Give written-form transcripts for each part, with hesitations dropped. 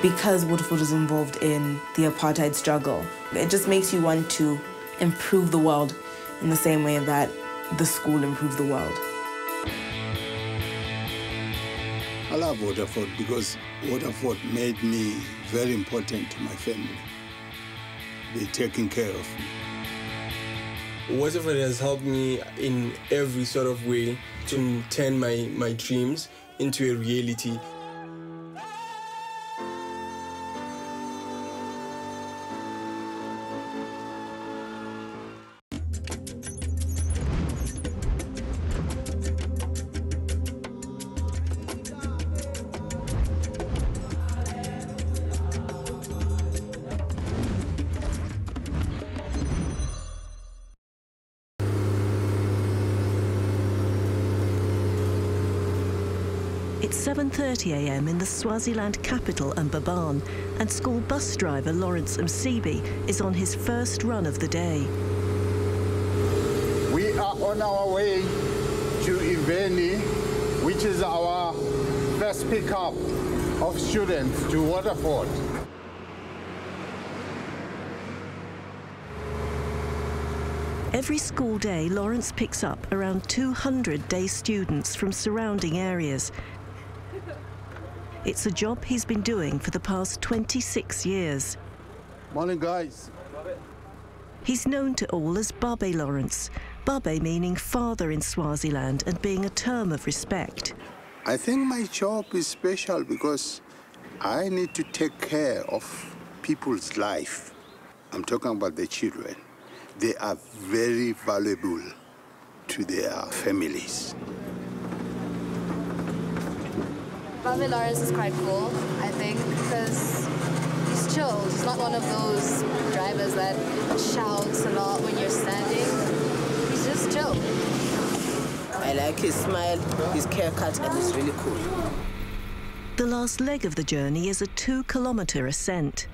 because Waterford is involved in the apartheid struggle. It just makes you want to improve the world in the same way that the school improved the world. I love Waterford because Waterford made me very important to my family. They're taking care of me. Waterford has helped me in every sort of way to turn my dreams into a reality. It's 7:30 a.m. in the Swaziland capital, Mbabane, and school bus driver Lawrence Msibi is on his first run of the day. We are on our way to Mbabane, which is our first pickup of students to Waterford. Every school day, Lawrence picks up around 200 day students from surrounding areas. It's a job he's been doing for the past 26 years. Morning, guys. He's known to all as Babe Lawrence, Babe meaning father in Swaziland and being a term of respect. I think my job is special because I need to take care of people's life. I'm talking about the children. They are very valuable to their families. Babe Lawrence is quite cool, I think, because he's chill. He's not one of those drivers that shouts a lot when you're standing. He's just chill. I like his smile, his haircut, and he's really cool. The last leg of the journey is a 2-kilometre ascent.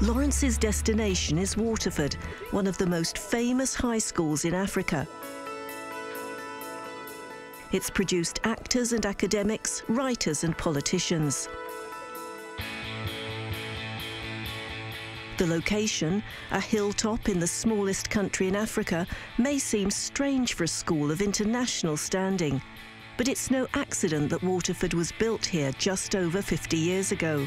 Lawrence's destination is Waterford, one of the most famous high schools in Africa. It's produced actors and academics, writers and politicians. The location, a hilltop in the smallest country in Africa, may seem strange for a school of international standing, but it's no accident that Waterford was built here just over 50 years ago.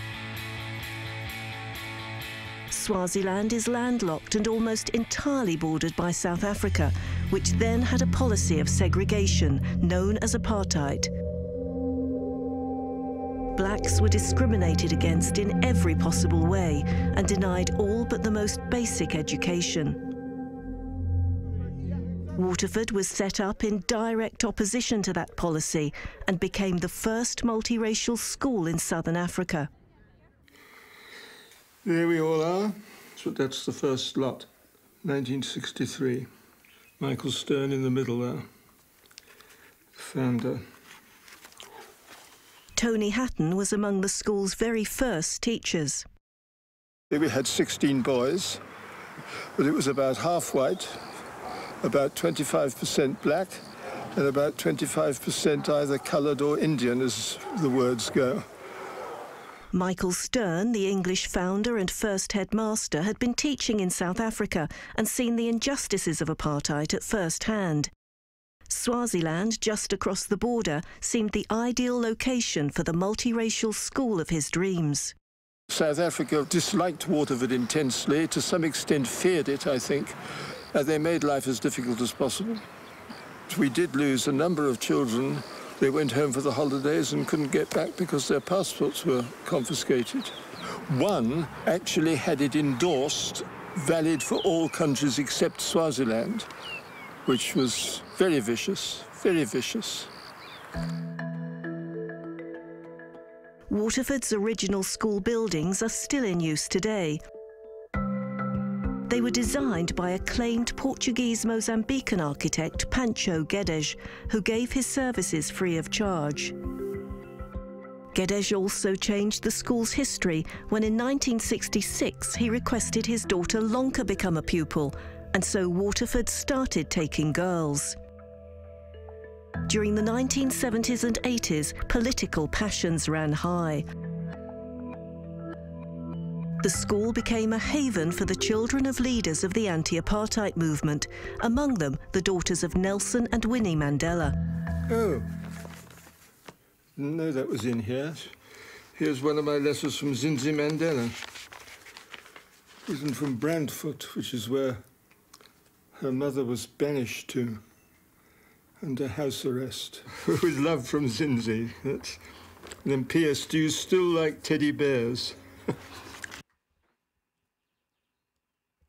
Swaziland is landlocked and almost entirely bordered by South Africa, which then had a policy of segregation known as apartheid. Blacks were discriminated against in every possible way and denied all but the most basic education. Waterford was set up in direct opposition to that policy and became the first multiracial school in southern Africa. There we all are. So that's the first lot, 1963. Michael Stern in the middle there, founder. Tony Hatton was among the school's very first teachers. We had 16 boys, but it was about half white, about 25% black, and about 25% either coloured or Indian, as the words go. Michael Stern, the English founder and first headmaster, had been teaching in South Africa and seen the injustices of apartheid at first hand. Swaziland, just across the border, seemed the ideal location for the multiracial school of his dreams. South Africa disliked Waterford intensely, to some extent feared it, I think. They made life as difficult as possible. We did lose a number of children. They went home for the holidays and couldn't get back because their passports were confiscated. One actually had it endorsed, valid for all countries except Swaziland, which was very vicious, very vicious. Waterford's original school buildings are still in use today. They were designed by acclaimed Portuguese Mozambican architect Pancho Guedes, who gave his services free of charge. Guedes also changed the school's history when in 1966 he requested his daughter Lonka become a pupil, And so Waterford started taking girls. During the 1970s and 80s, political passions ran high. The school became a haven for the children of leaders of the anti-apartheid movement, among them the daughters of Nelson and Winnie Mandela. Oh, didn't know that was in here. Here's one of my letters from Zinzi Mandela. Written from Brandfort, which is where her mother was banished to under house arrest. With love from Zinzi. And then P.S. Do you still like teddy bears?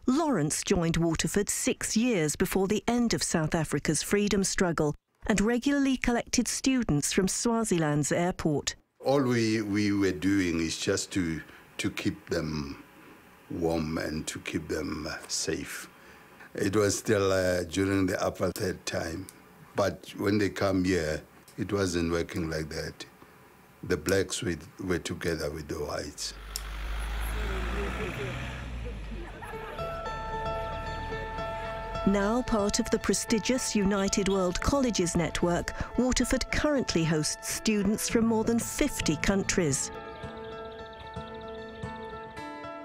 Lawrence joined Waterford 6 years before the end of South Africa's freedom struggle and regularly collected students from Swaziland's airport. All we were doing is just to keep them warm and to keep them safe. It was still during the apartheid time, but when they come here, it wasn't working like that. The blacks were together with the whites. Now part of the prestigious United World Colleges network, Waterford currently hosts students from more than 50 countries.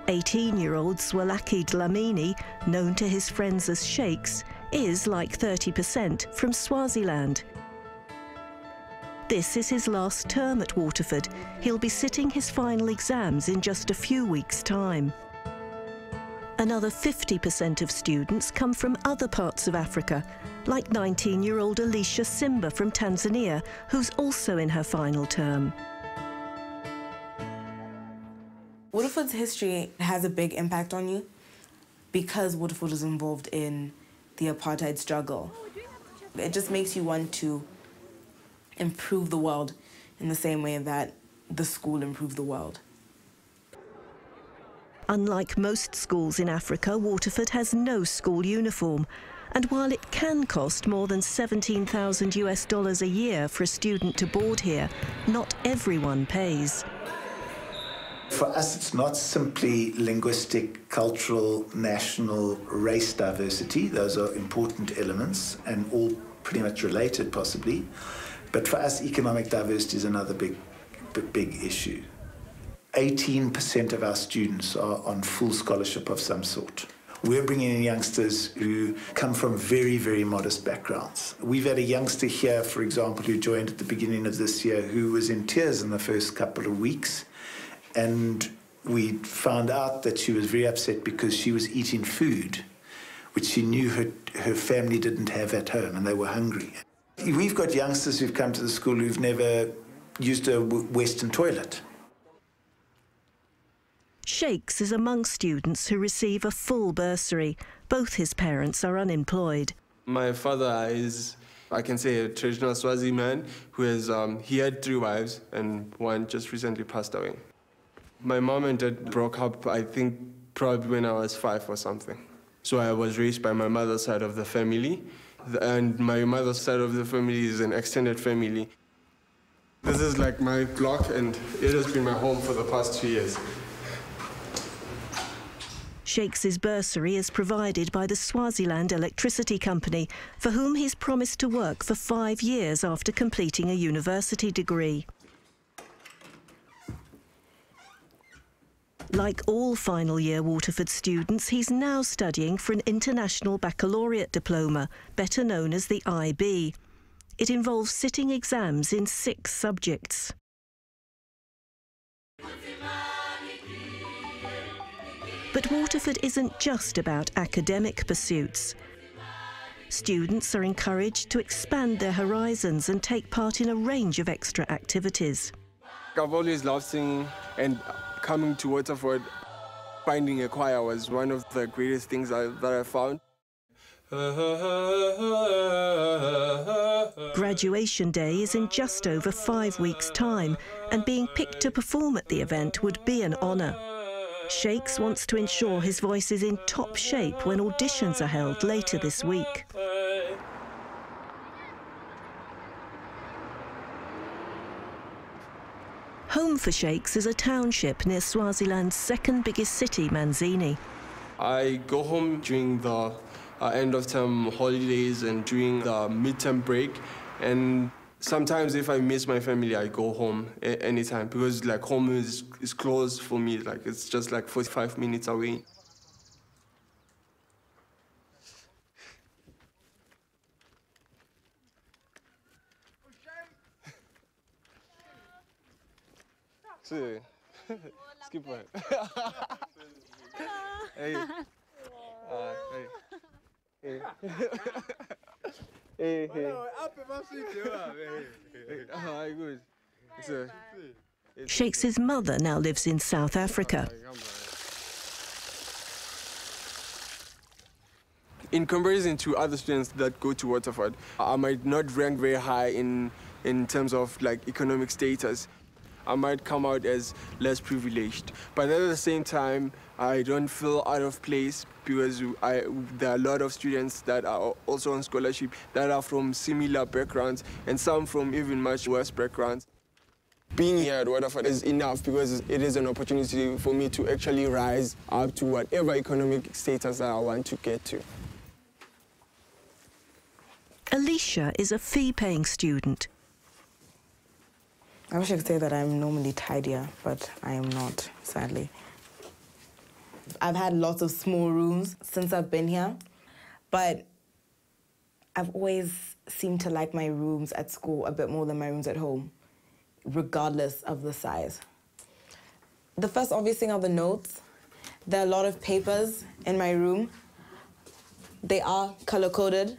18-year-old Swalaki DLAMINI, known to his friends as Sheikhs, is, like 30%, from Swaziland. This is his last term at Waterford. He'll be sitting his final exams in just a few weeks' time. Another 50% of students come from other parts of Africa, like 19-year-old Alicia Simba from Tanzania, who's also in her final term. Waterford's history has a big impact on you because Waterford is involved in the apartheid struggle. It just makes you want to improve the world in the same way that the school improved the world. Unlike most schools in Africa, Waterford has no school uniform. And while it can cost more than $17,000 a year for a student to board here, not everyone pays. For us, it's not simply linguistic, cultural, national, race diversity. Those are important elements and all pretty much related, possibly. But for us, economic diversity is another big issue. 18% of our students are on full scholarship of some sort. We're bringing in youngsters who come from very, very modest backgrounds. We've had a youngster here, for example, who joined at the beginning of this year, who was in tears in the first couple of weeks. And we found out that she was very upset because she was eating food which she knew her family didn't have at home, and they were hungry. We've got youngsters who've come to the school who've never used a Western toilet. Sheikhs is among students who receive a full bursary. Both his parents are unemployed. My father is, I can say, a traditional Swazi man who has, he had 3 wives and one just recently passed away. My mom and dad broke up, I think, probably when I was 5 or something. So I was raised by my mother's side of the family, and my mother's side of the family is an extended family. This is like my block, and it has been my home for the past 2 years. Sheikh's bursary is provided by the Swaziland Electricity Company, for whom he's promised to work for 5 years after completing a university degree. Like all final-year Waterford students, he's now studying for an International Baccalaureate Diploma, better known as the IB. It involves sitting exams in 6 subjects. But Waterford isn't just about academic pursuits. Students are encouraged to expand their horizons and take part in a range of extra activities. I've always loved singing, and coming to Waterford, finding a choir was one of the greatest things that I found. Graduation day is in just over 5 weeks' time, and being picked to perform at the event would be an honour. Sheikhs wants to ensure his voice is in top shape when auditions are held later this week. Home for Sheikhs is a township near Swaziland's second biggest city, Manzini. I go home during the end of term holidays and during the midterm break. And sometimes if I miss my family, I go home anytime because like home is close for me. Like it's just like 45 minutes away. See, skip one. Hey. Hey. Hey. Hey. Shakes's mother now lives in South Africa. In comparison to other students that go to Waterford, I might not rank very high in terms of like economic status. I might come out as less privileged. But at the same time, I don't feel out of place because there are a lot of students that are also on scholarship that are from similar backgrounds and some from even much worse backgrounds. Being here at Waterford is enough because it is an opportunity for me to actually rise up to whatever economic status that I want to get to. Alicia is a fee-paying student. I wish I could say that I'm normally tidier, but I am not, sadly. I've had lots of small rooms since I've been here, but I've always seemed to like my rooms at school a bit more than my rooms at home, regardless of the size. The first obvious thing are the notes. There are a lot of papers in my room. They are color-coded.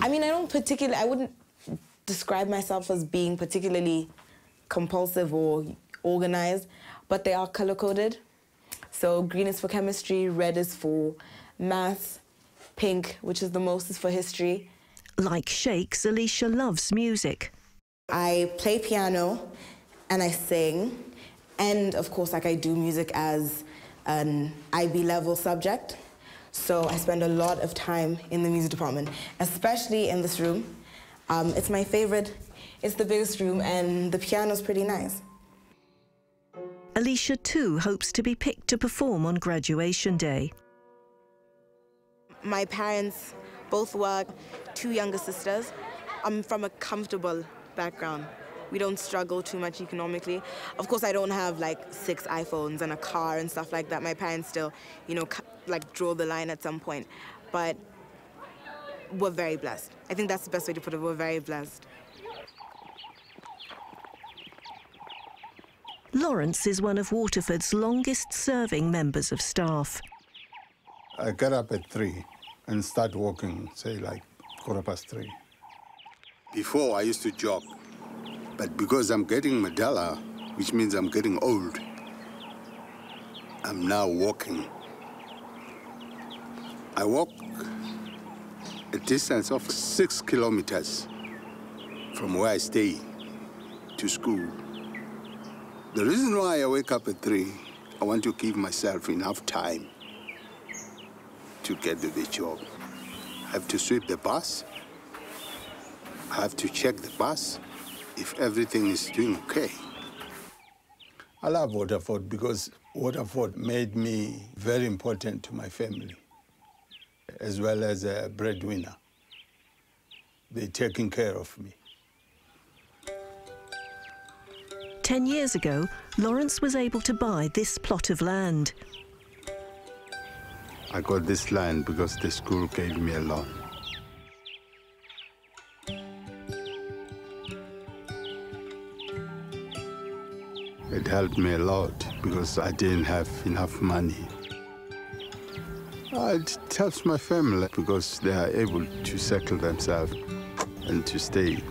I mean, I wouldn't describe myself as being particularly compulsive or organized, but they are color-coded. So green is for chemistry, red is for maths, pink, which is the most, is for history. Like Shakes, Alicia loves music. I play piano and I sing, and of course, like I do music as an IB level subject. So I spend a lot of time in the music department, especially in this room. It's my favorite, it's the biggest room, and the piano's pretty nice. Alicia too hopes to be picked to perform on graduation day. My parents both work, 2 younger sisters. I'm from a comfortable background. We don't struggle too much economically. Of course, I don't have like 6 iPhones and a car and stuff like that. My parents still, you know, like draw the line at some point. But we're very blessed. I think that's the best way to put it. We're very blessed. Lawrence is one of Waterford's longest-serving members of staff. I get up at 3 and start walking, say like 3:15. Before, I used to jog. But because I'm getting medulla, which means I'm getting old, I'm now walking. I walk a distance of 6 kilometers from where I stay to school. The reason why I wake up at 3, I want to give myself enough time to get to the job. I have to sweep the bus. I have to check the bus if everything is doing okay. I love Waterford because Waterford made me very important to my family, as well as a breadwinner. They're taking care of me. 10 years ago, Lawrence was able to buy this plot of land. I got this land because the school gave me a loan. It helped me a lot because I didn't have enough money. It helps my family because they are able to settle themselves and to stay.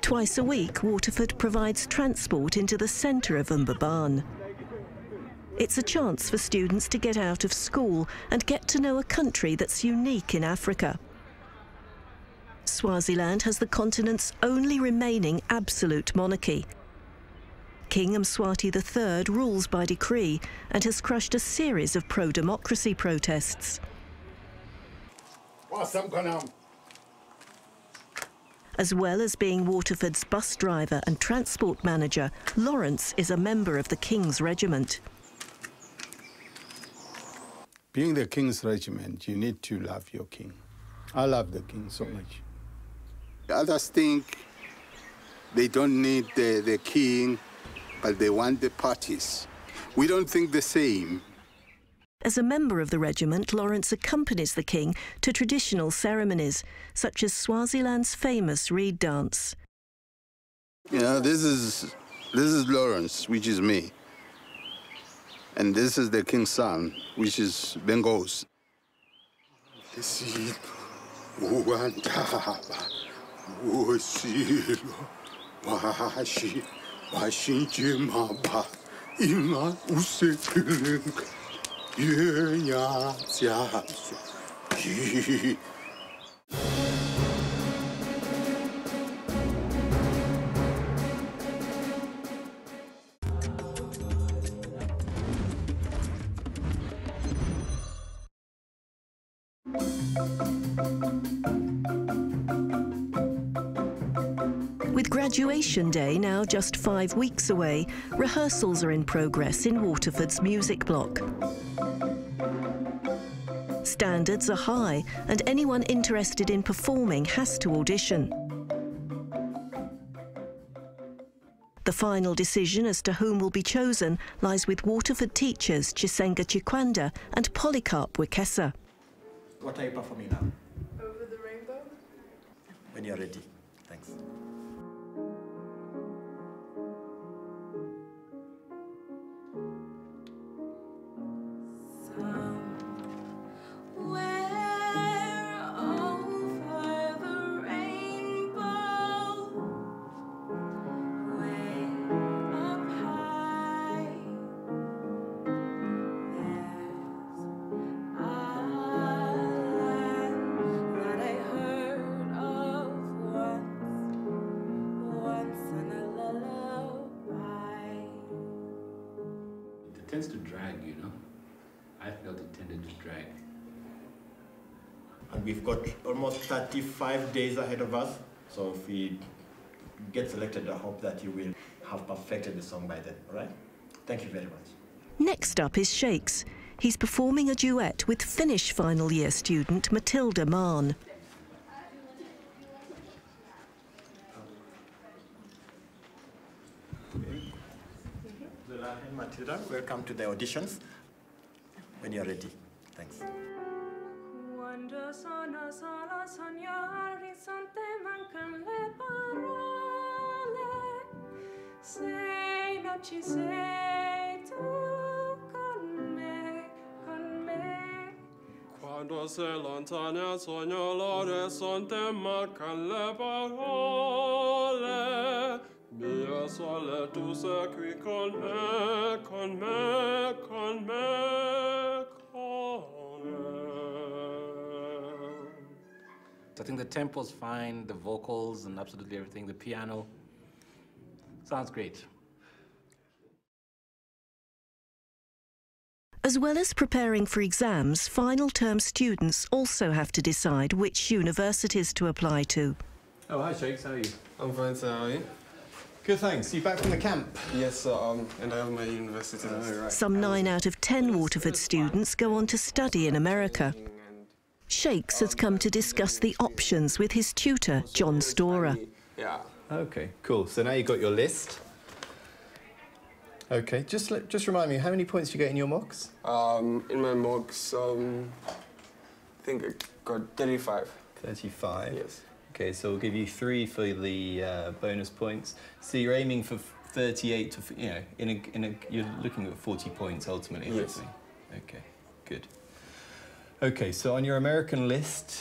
Twice a week, Waterford provides transport into the centre of Mbabane. It's a chance for students to get out of school and get to know a country that's unique in Africa. Swaziland has the continent's only remaining absolute monarchy. King Mswati III rules by decree and has crushed a series of pro-democracy protests. As well as being Waterford's bus driver and transport manager, Lawrence is a member of the King's Regiment. Being the King's Regiment, you need to love your king. I love the king so much. Others think they don't need the king, but they want the parties. We don't think the same. As a member of the regiment, Lawrence accompanies the king to traditional ceremonies, such as Swaziland's famous reed dance. You know, this is Lawrence, which is me. And this is the king's son, which is Bengals. With graduation day now just 5 weeks away, rehearsals are in progress in Waterford's music block. Standards are high, and anyone interested in performing has to audition. The final decision as to whom will be chosen lies with Waterford teachers Chisenga Chikwanda and Polycarp Wekesa. What are you performing now? Over the Rainbow. When you're ready. Thanks. It tends to drag, you know. I felt it tended to drag. And we've got almost 35 days ahead of us. So if we get selected, I hope that you will have perfected the song by then, all right? Thank you very much. Next up is Shakes. He's performing a duet with Finnish final year student Matilda Mahn. And Matilda, welcome to the auditions. When you're ready. Thanks. Quando sei lontana sogno l'orizzonte mancan le parole. Mio sole tu sei qui con me, con me, con me, con me. So I think the tempo's fine, the vocals and absolutely everything, the piano. Sounds great. As well as preparing for exams, final term students also have to decide which universities to apply to. Oh, hi Shakes, how are you? I'm fine, sir. How are you? Good, thanks. You back from the camp? Yes, sir, and I have my university. Right. Some 9 out of 10 Waterford students go on to study in America. Shakes has come to discuss the options with his tutor, John Storer. Yeah. Okay, cool. So now you've got your list. Okay, just remind me, how many points do you get in your mocks? In my mocks, I think I got 35. 35? Yes. Okay, so we'll give you 3 for the bonus points. So you're aiming for 38 to, you know, you're looking at 40 points ultimately. Yes. Hopefully. Okay, good. Okay, so on your American list,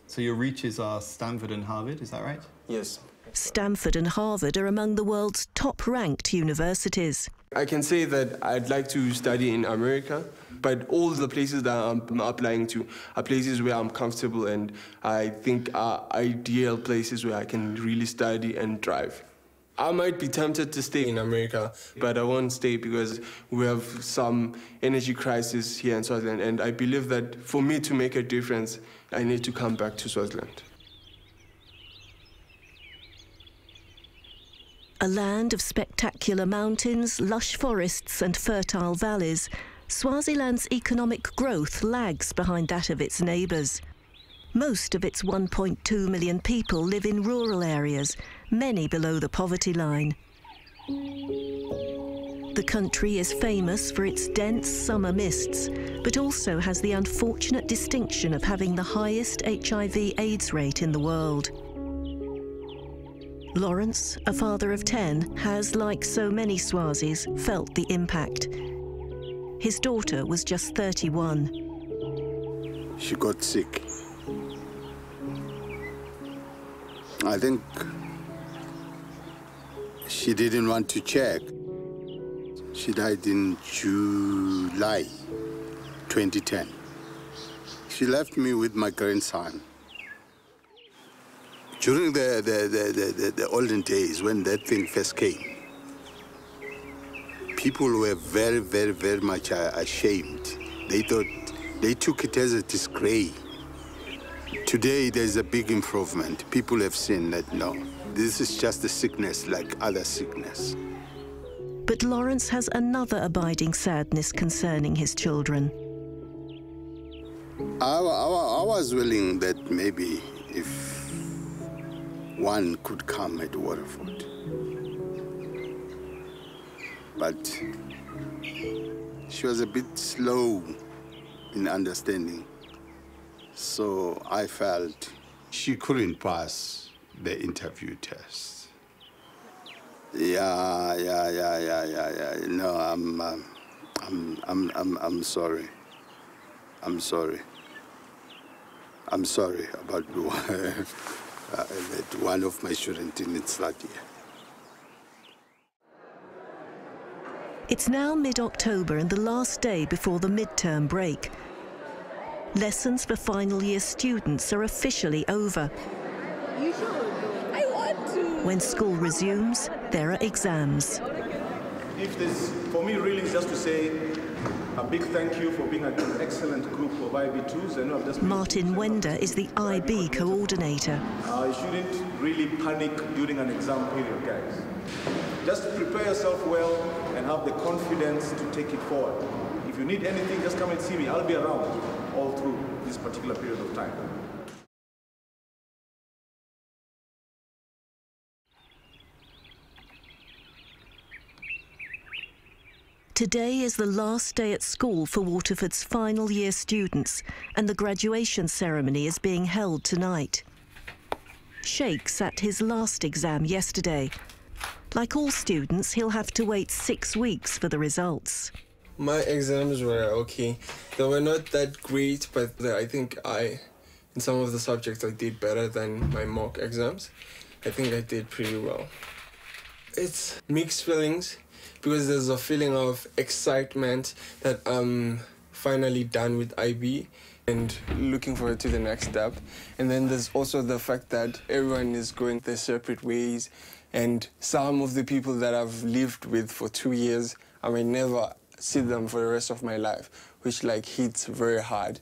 so your reaches are Stanford and Harvard, is that right? Yes. Stanford and Harvard are among the world's top-ranked universities. I can say that I'd like to study in America, but all the places that I'm applying to are places where I'm comfortable and I think are ideal places where I can really study and thrive. I might be tempted to stay in America, but I won't stay because we have some energy crisis here in Swaziland, and I believe that for me to make a difference, I need to come back to Swaziland. A land of spectacular mountains, lush forests and fertile valleys, Swaziland's economic growth lags behind that of its neighbours. Most of its 1.2 million people live in rural areas, many below the poverty line. The country is famous for its dense summer mists, but also has the unfortunate distinction of having the highest HIV/AIDS rate in the world. Lawrence, a father of 10, has, like so many Swazis, felt the impact. His daughter was just 31. She got sick. I think she didn't want to check. She died in July 2010. She left me with my grandson. During the olden days, when that thing first came, people were very, very, very much ashamed. They thought, they took it as a disgrace. Today, there's a big improvement. People have seen that, no, this is just a sickness like other sickness. But Lawrence has another abiding sadness concerning his children. I was willing that maybe if one could come at Waterford. But she was a bit slow in understanding. So I felt she couldn't pass the interview test. Yeah. No, I'm sorry. I'm sorry. I'm sorry about that one of my students didn't start here. It's now mid-October and the last day before the midterm break. Lessons for final year students are officially over. You should. I want to. When school resumes, there are exams. If this, for me, really is just to say a big thank you for being an excellent group of IB2s. I know I've just Martin Wender is the IB coordinator. You shouldn't really panic during an exam period, guys. Just prepare yourself well and have the confidence to take it forward. If you need anything, just come and see me. I'll be around all through this particular period of time. Today is the last day at school for Waterford's final year students, and the graduation ceremony is being held tonight. Sheikh sat his last exam yesterday. Like all students, he'll have to wait 6 weeks for the results. My exams were okay. They were not that great, but I think in some of the subjects, I did better than my mock exams. I think I did pretty well. It's mixed feelings, because there's a feeling of excitement that I'm finally done with IB and looking forward to the next step. And then there's also the fact that everyone is going their separate ways, and some of the people that I've lived with for 2 years, I may never see them for the rest of my life, which hits very hard.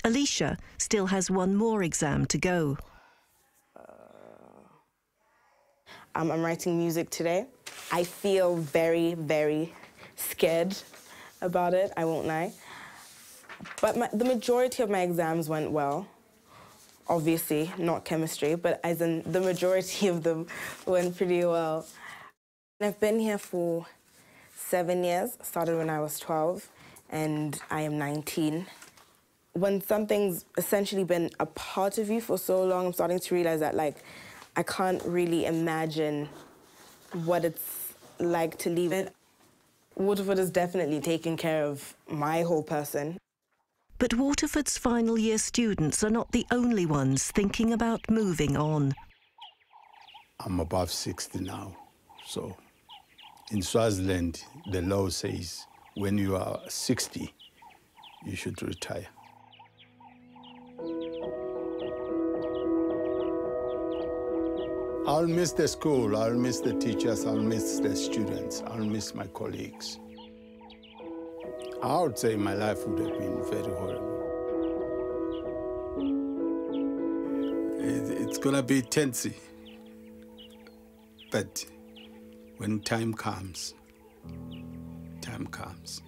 Alicia still has one more exam to go. I'm writing music today. I feel very, very scared about it, I won't lie. But the majority of my exams went well. Obviously, not chemistry, but as in the majority of them went pretty well. I've been here for 7 years, started when I was 12, and I am 19. When something's essentially been a part of you for so long, I'm starting to realize that, I can't really imagine what it's like to leave it. Waterford has definitely taken care of my whole person. But Waterford's final year students are not the only ones thinking about moving on. I'm above 60 now, so in Swaziland, the law says when you are 60, you should retire. I'll miss the school, I'll miss the teachers, I'll miss the students, I'll miss my colleagues. I would say my life would have been very horrible. It's gonna be tensy. But when time comes, time comes.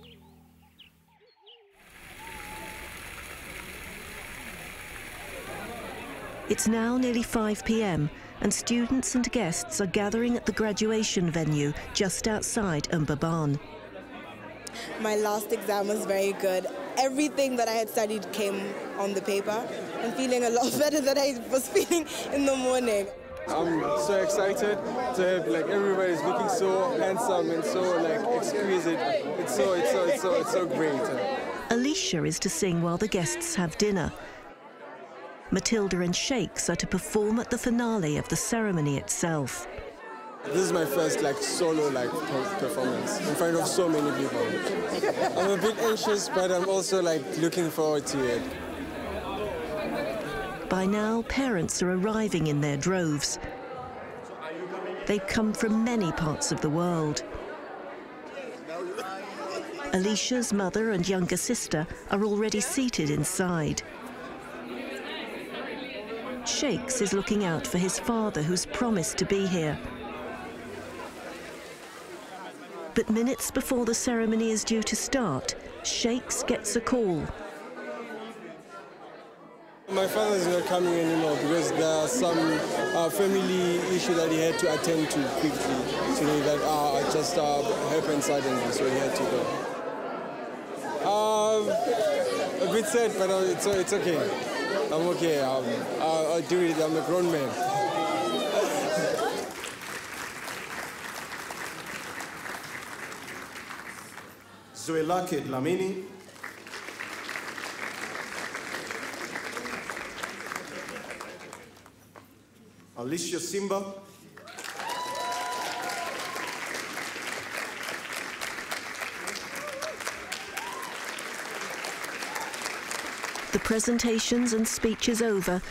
It's now nearly 5 p.m. and students and guests are gathering at the graduation venue just outside Mbabane. My last exam was very good. Everything that I had studied came on the paper. I'm feeling a lot better than I was feeling in the morning. I'm so excited to have, like, everybody's looking so handsome and so, like, exquisite. It's so great. Alicia is to sing while the guests have dinner. Matilda and Shakes are to perform at the finale of the ceremony itself. This is my first, like, solo, like, performance in front of so many people. I'm a bit anxious, but I'm also, like, looking forward to it. By now, parents are arriving in their droves. They've come from many parts of the world. Alicia's mother and younger sister are already seated inside. Shakes is looking out for his father, who's promised to be here. But minutes before the ceremony is due to start, Shakes gets a call. My father is not coming anymore because there's some family issue that he had to attend to quickly today that just happened suddenly, so he had to go. A bit sad, but it's okay. I'm okay. I'll do it. I'm a grown man. DLAMINI. Alicia Simba. The presentations and speeches over,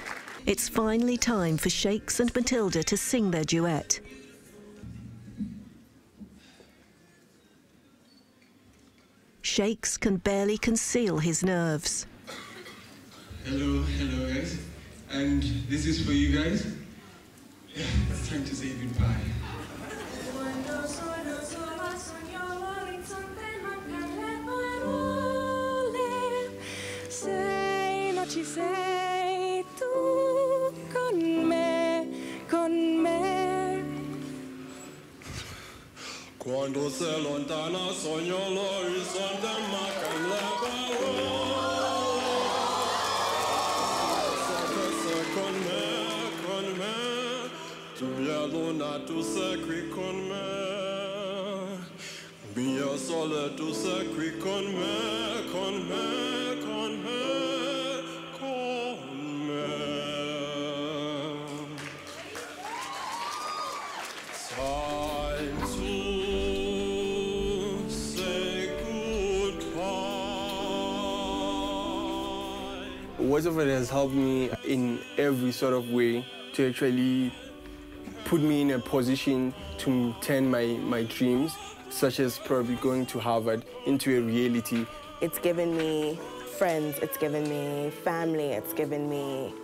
it's finally time for Shakes and Matilda to sing their duet. Shakes can barely conceal his nerves. Hello guys. And this is for you guys. Yeah, it's time to say goodbye. Sei tu con me. Quando se lontana sogno l'orizzonte ma Kamhlaba. Con me, tu mia luna, tu sei qui con me. Mia sole, tu sei qui con me, con me, con me. Waterford has helped me in every sort of way to actually put me in a position to turn my dreams, such as probably going to Harvard, into a reality. It's given me friends, it's given me family, it's given me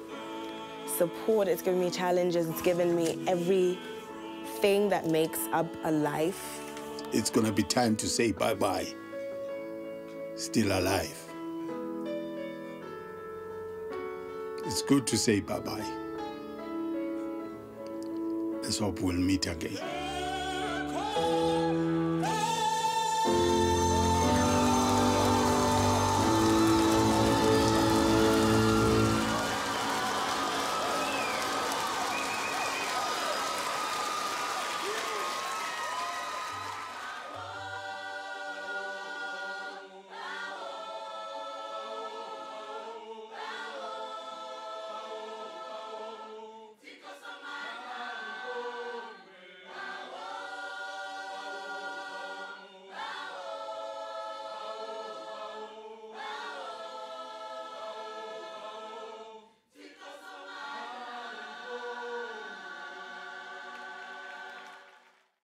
support, it's given me challenges, it's given me everything that makes up a life. It's gonna be time to say bye-bye. Still alive. It's good to say bye-bye. Let's hope we'll meet again.